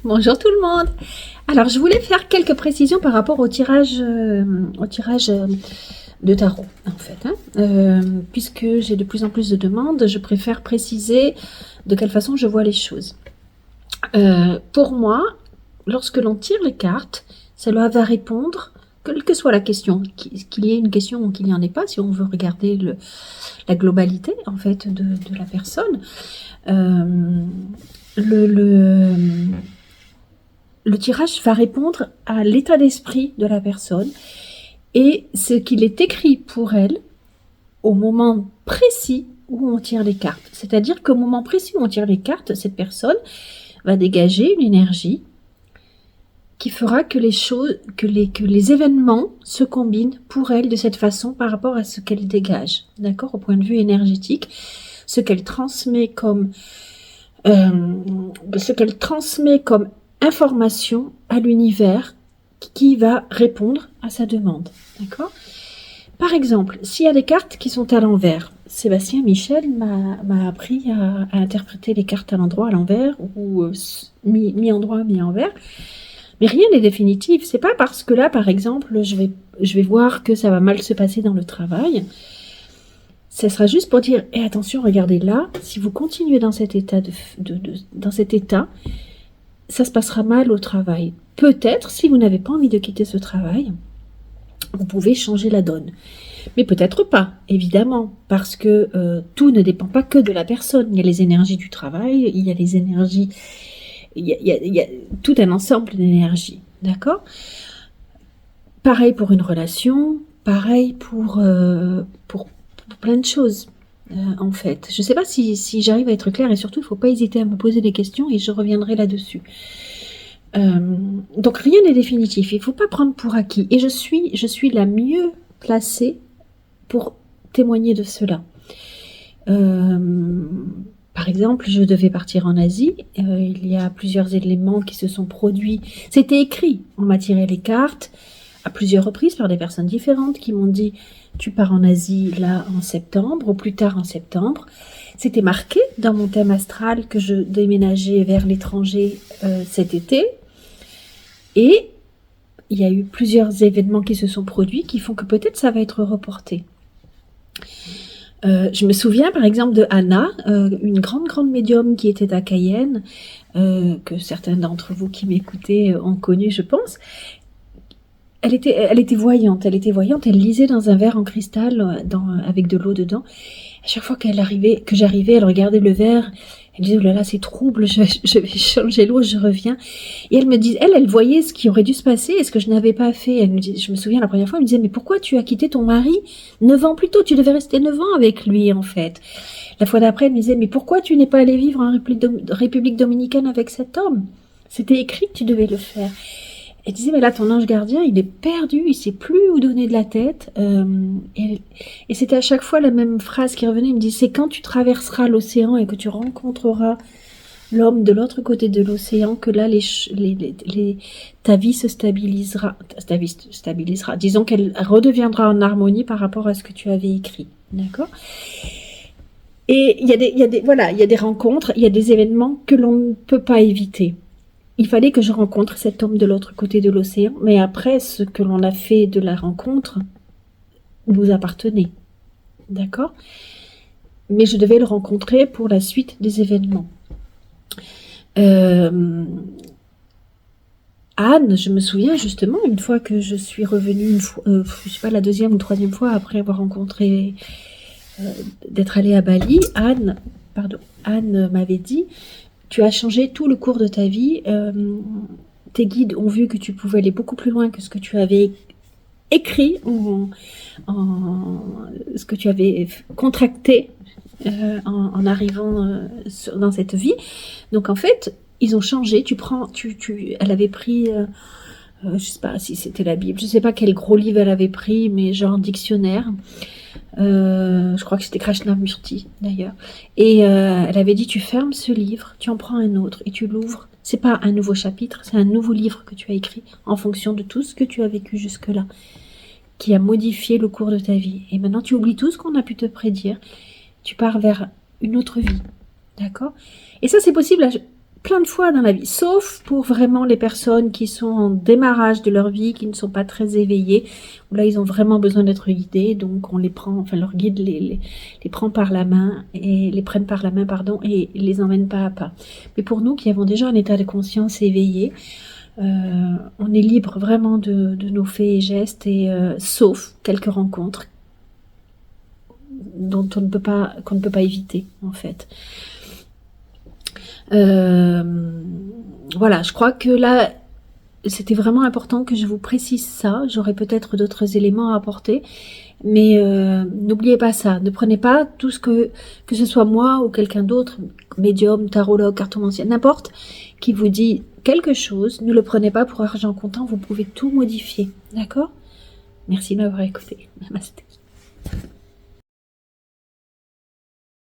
Bonjour tout le monde. Alors, je voulais faire quelques précisions par rapport au tirage de tarot, en fait. Puisque j'ai de plus en plus de demandes, je préfère préciser de quelle façon je vois les choses. Pour moi, lorsque l'on tire les cartes, cela va répondre, quelle que soit la question, qu'il y ait une question ou qu'il n'y en ait pas, si on veut regarder la globalité, en fait, de la personne. Le tirage va répondre à l'état d'esprit de la personne et ce qu'il est écrit pour elle au moment précis où on tire les cartes. C'est-à-dire qu'au moment précis où on tire les cartes, cette personne va dégager une énergie qui fera que les événements se combinent pour elle de cette façon par rapport à ce qu'elle dégage, d'accord, au point de vue énergétique, ce qu'elle transmet comme information à l'univers qui va répondre à sa demande, d'accord. Par exemple, s'il y a des cartes qui sont à l'envers, Sébastien Michel m'a appris à interpréter les cartes à l'endroit, à l'envers, ou mi-endroit, mi-envers. Mais rien n'est définitif. C'est pas parce que là, par exemple, je vais voir que ça va mal se passer dans le travail. Ça sera juste pour dire, attention, regardez là, si vous continuez dans cet état, dans cet état, ça se passera mal au travail. Peut-être, si vous n'avez pas envie de quitter ce travail, vous pouvez changer la donne. Mais peut-être pas, évidemment, parce que tout ne dépend pas que de la personne. Il y a les énergies du travail, il y a les énergies, il y a tout un ensemble d'énergies, d'accord ? Pareil pour une relation, pareil pour plein de choses, en fait. Je ne sais pas si j'arrive à être claire, et surtout, il ne faut pas hésiter à me poser des questions et je reviendrai là-dessus. Donc rien n'est définitif, il ne faut pas prendre pour acquis. Et je suis la mieux placée pour témoigner de cela. Par exemple, je devais partir en Asie, il y a plusieurs éléments qui se sont produits. C'était écrit, on m'a tiré les cartes à plusieurs reprises par des personnes différentes qui m'ont dit « tu pars en Asie là en septembre » ou plus tard en septembre. C'était marqué dans mon thème astral que je déménageais vers l'étranger cet été. Et il y a eu plusieurs événements qui se sont produits qui font que peut-être ça va être reporté. Je me souviens par exemple de Anna, une grande médium qui était à Cayenne, que certains d'entre vous qui m'écoutaient ont connu, je pense. Elle était voyante, elle lisait dans un verre en cristal avec de l'eau dedans. À chaque fois que j'arrivais, elle regardait le verre, elle disait « oh là là, c'est trouble, je vais changer l'eau, je reviens ». Et elle me disait, elle voyait ce qui aurait dû se passer et ce que je n'avais pas fait. Je me souviens la première fois, elle me disait « mais pourquoi tu as quitté ton mari 9 ans plus tôt? Tu devais rester 9 ans avec lui en fait ». La fois d'après, elle me disait « mais pourquoi tu n'es pas allé vivre en République dominicaine avec cet homme? C'était écrit que tu devais le faire ». Elle disait, mais là, ton ange gardien, il est perdu, il sait plus où donner de la tête. Et c'était à chaque fois la même phrase qui revenait. Il me dit, c'est quand tu traverseras l'océan et que tu rencontreras l'homme de l'autre côté de l'océan que là, ta vie se stabilisera. Ta vie se stabilisera. Disons qu'elle redeviendra en harmonie par rapport à ce que tu avais écrit. D'accord ? Et il y a des rencontres, il y a des événements que l'on ne peut pas éviter. Il fallait que je rencontre cet homme de l'autre côté de l'océan, mais après, ce que l'on a fait de la rencontre nous appartenait. D'accord ? Mais je devais le rencontrer pour la suite des événements. Anne, je me souviens justement, une fois que je suis revenue, je sais pas, la deuxième ou troisième fois après avoir rencontré, d'être allée à Bali, Anne m'avait dit, tu as changé tout le cours de ta vie, tes guides ont vu que tu pouvais aller beaucoup plus loin que ce que tu avais écrit, ce que tu avais contracté en arrivant dans cette vie. Donc en fait, ils ont changé, elle avait pris, je sais pas si c'était la Bible, je sais pas quel gros livre elle avait pris, mais genre dictionnaire. Je crois que c'était Krishnamurti d'ailleurs, et elle avait dit tu fermes ce livre, tu en prends un autre et tu l'ouvres. C'est pas un nouveau chapitre, c'est un nouveau livre que tu as écrit en fonction de tout ce que tu as vécu jusque-là, qui a modifié le cours de ta vie. Et maintenant tu oublies tout ce qu'on a pu te prédire, tu pars vers une autre vie, d'accord ? Et ça c'est possible plein de fois dans la vie, sauf pour vraiment les personnes qui sont en démarrage de leur vie, qui ne sont pas très éveillées, où là ils ont vraiment besoin d'être guidés, donc on les prend, enfin leur guide les prend par la main, et les prennent par la main, pardon, et les emmène pas à pas. Mais pour nous qui avons déjà un état de conscience éveillé, on est libre vraiment de nos faits et gestes, et sauf quelques rencontres dont qu'on ne peut pas éviter en fait. Voilà, je crois que là, c'était vraiment important que je vous précise ça. J'aurais peut-être d'autres éléments à apporter, mais n'oubliez pas ça. Ne prenez pas tout ce que ce soit moi ou quelqu'un d'autre, médium, tarologue, cartomancienne, n'importe, qui vous dit quelque chose, ne le prenez pas pour argent comptant, vous pouvez tout modifier, d'accord? Merci de m'avoir écouté. Namasté.